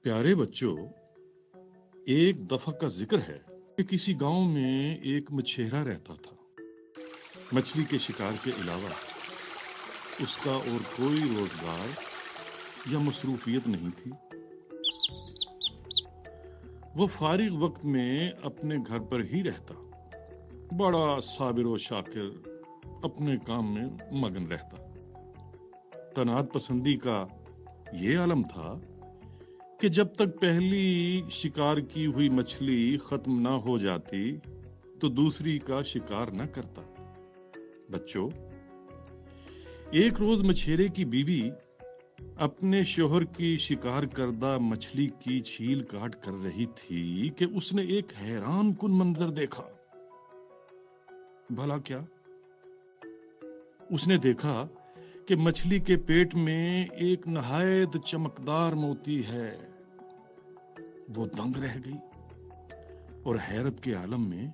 प्यारे बच्चों, एक दफा का जिक्र है कि किसी गांव में एक मछेरा रहता था। मछली के शिकार के अलावा उसका और कोई रोजगार या मसरूफियत नहीं थी। वो फारिग वक्त में अपने घर पर ही रहता, बड़ा साबिर व शाकिर अपने काम में मगन रहता। तनात पसंदी का ये आलम था कि जब तक पहली शिकार की हुई मछली खत्म ना हो जाती तो दूसरी का शिकार न करता। बच्चों, एक रोज मछेरे की बीवी अपने शोहर की शिकार करदा मछली की छील काट कर रही थी कि उसने एक हैरान कुन मंजर देखा। भला क्या? उसने देखा कि मछली के पेट में एक नहायत चमकदार मोती है। वो दंग रह गई और हैरत के आलम में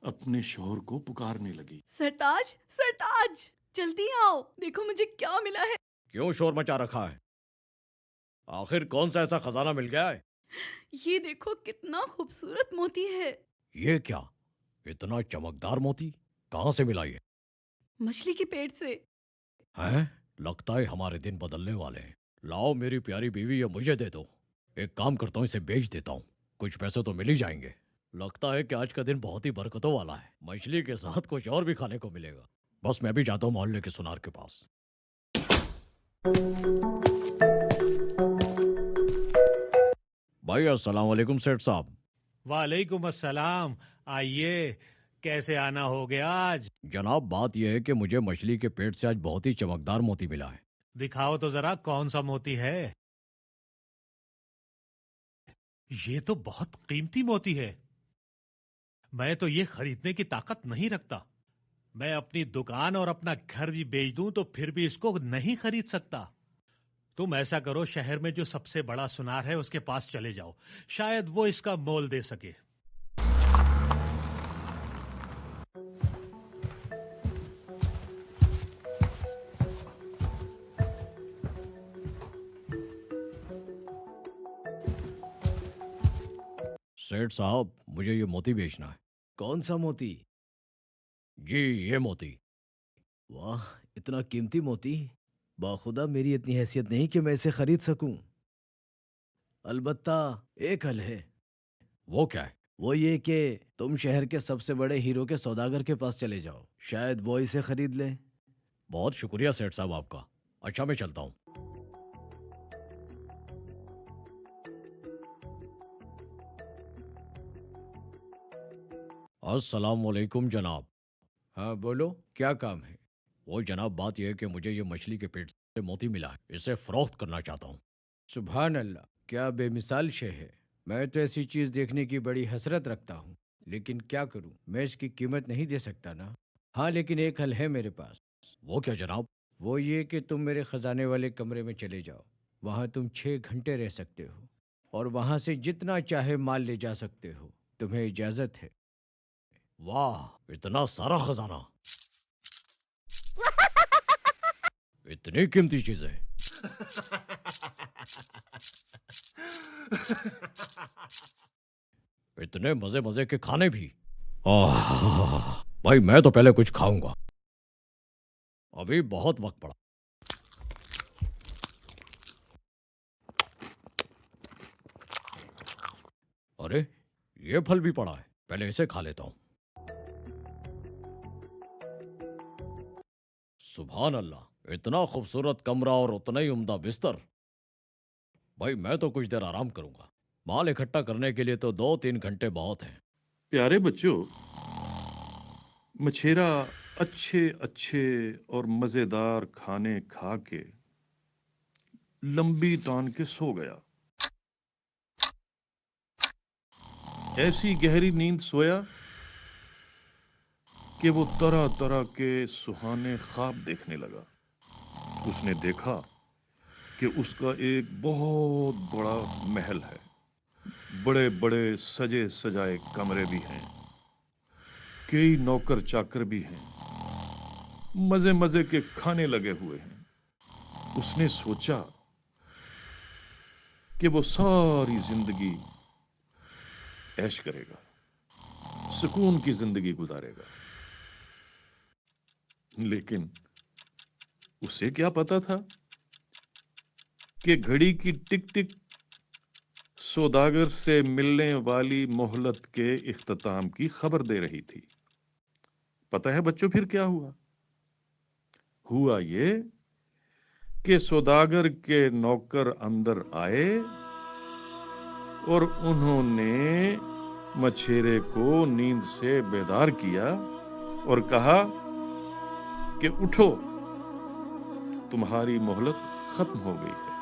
अपने शोहर को पुकारने लगी। सरताज, सरताज, जल्दी आओ, देखो मुझे क्या मिला है। क्यों शोर मचा रखा है? आखिर कौन सा ऐसा खजाना मिल गया है? ये देखो कितना खूबसूरत मोती है। ये क्या, इतना चमकदार मोती कहाँ से मिला ये? मछली के पेट से। हैं? लगता है हमारे दिन बदलने वाले हैं। लाओ मेरी प्यारी बीवी, ये मुझे दे दो। एक काम करता हूँ, इसे बेच देता हूँ, कुछ पैसे तो मिल ही जाएंगे। लगता है कि आज का दिन बहुत ही बरकतों वाला है। मछली के साथ कुछ और भी खाने को मिलेगा। बस मैं भी जाता हूँ मोहल्ले के सुनार के पास। भाई अस्सलाम वालेकुम सेठ साहब। वालेकुम अस्सलाम। आइए, कैसे आना हो गया आज? जनाब, बात यह है कि मुझे मछली के पेट से आज बहुत ही चमकदार मोती मिला है। दिखाओ तो जरा कौन सा मोती है। ये तो बहुत कीमती मोती है। मैं तो ये खरीदने की ताकत नहीं रखता। मैं अपनी दुकान और अपना घर भी बेच दूं तो फिर भी इसको नहीं खरीद सकता। तुम ऐसा करो, शहर में जो सबसे बड़ा सुनार है उसके पास चले जाओ, शायद वो इसका मोल दे सके। सेठ साहब, मुझे ये मोती बेचना है। कौन सा मोती? जी, ये मोती। वाह, इतना कीमती मोती! बाखुदा मेरी इतनी हैसियत नहीं कि मैं इसे खरीद सकूं। अलबत्ता एक हल है। वो क्या है? वो ये कि तुम शहर के सबसे बड़े हीरो के सौदागर के पास चले जाओ, शायद वो इसे खरीद ले। बहुत शुक्रिया सेठ साहब आपका। अच्छा, मैं चलता हूँ। अस्सलाम वालेकुम जनाब। हाँ बोलो, क्या काम है? वो जनाब, बात यह है कि मुझे ये मछली के पेट से मोती मिला है, इसे फरोख्त करना चाहता हूँ। सुभान अल्लाह, क्या बेमिसाल शे है। मैं तो ऐसी चीज देखने की बड़ी हसरत रखता हूँ, लेकिन क्या करूँ, मैं इसकी कीमत नहीं दे सकता ना। हाँ, लेकिन एक हल है मेरे पास। वो क्या जनाब? वो ये कि तुम मेरे खजाने वाले कमरे में चले जाओ। वहाँ तुम 6 घंटे रह सकते हो और वहाँ से जितना चाहे माल ले जा सकते हो। तुम्हें इजाजत है। वाह, इतना सारा खजाना, इतनी कीमती चीजें। इतने मजे मजे के खाने भी। भाई, मैं तो पहले कुछ खाऊंगा, अभी बहुत वक्त पड़ा। अरे, ये फल भी पड़ा है, पहले इसे खा लेता हूं। सुभान अल्लाह, इतना खूबसूरत कमरा और उतना ही उम्दा बिस्तर। भाई, मैं तो कुछ देर आराम करूंगा। माल इकट्ठा करने के लिए तो 2-3 घंटे बहुत हैं। प्यारे बच्चों, मछेरा अच्छे अच्छे और मजेदार खाने खा के लंबी तान के सो गया। ऐसी गहरी नींद सोया कि वो तरह तरह के सुहाने ख्वाब देखने लगा। उसने देखा कि उसका एक बहुत बड़ा महल है, बड़े बड़े सजे सजाए कमरे भी हैं, कई नौकर चाकर भी हैं, मजे मजे के खाने लगे हुए हैं। उसने सोचा कि वो सारी जिंदगी ऐश करेगा, सुकून की जिंदगी गुजारेगा। लेकिन उसे क्या पता था कि घड़ी की टिक टिक सौदागर से मिलने वाली मोहलत के इख्तिताम की खबर दे रही थी। पता है बच्चों फिर क्या हुआ? हुआ ये कि सौदागर के नौकर अंदर आए और उन्होंने मछेरे को नींद से बेदार किया और कहा कि उठो, तुम्हारी मोहलत खत्म हो गई है।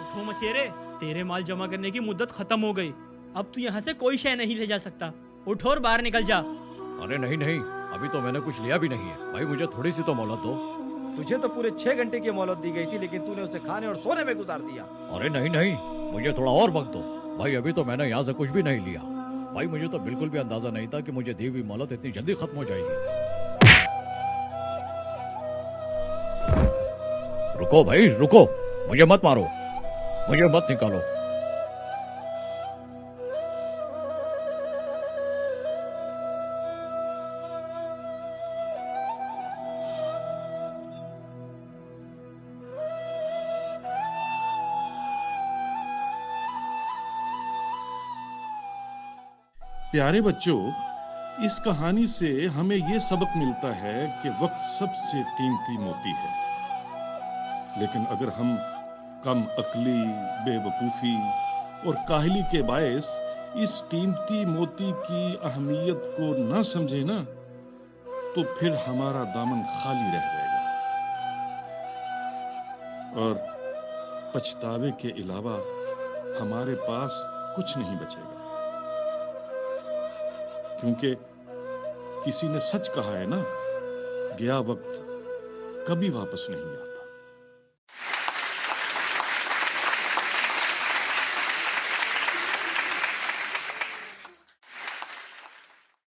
उठो मछेरे, तेरे माल जमा करने की मुद्दत खत्म हो गई। अब तू यहाँ से कोई शय नहीं ले जा सकता। उठो और बाहर निकल जा। अरे नहीं नहीं, अभी तो मैंने कुछ लिया भी नहीं है भाई, मुझे थोड़ी सी तो मोहलत दो। तुझे तो पूरे 6 घंटे की मोहलत दी गई थी, लेकिन तूने उसे खाने और सोने में गुजार दिया। अरे नहीं नहीं, मुझे थोड़ा और वक्त दो भाई, अभी तो मैंने यहाँ से कुछ भी नहीं लिया भाई। मुझे तो बिल्कुल भी अंदाजा नहीं था कि मुझे दी हुई मोहलत इतनी जल्दी खत्म हो जाएगी। रुको भाई रुको, मुझे मत मारो, मुझे मत निकालो। प्यारे बच्चों, इस कहानी से हमें यह सबक मिलता है कि वक्त सबसे कीमती मोती है। लेकिन अगर हम कम अक्ली, बेवकूफ़ी और काहली के बायस इस कीमती मोती की अहमियत को न समझे ना, तो फिर हमारा दामन खाली रह जाएगा और पछतावे के अलावा हमारे पास कुछ नहीं बचेगा। क्योंकि किसी ने सच कहा है ना, गया वक्त कभी वापस नहीं आता।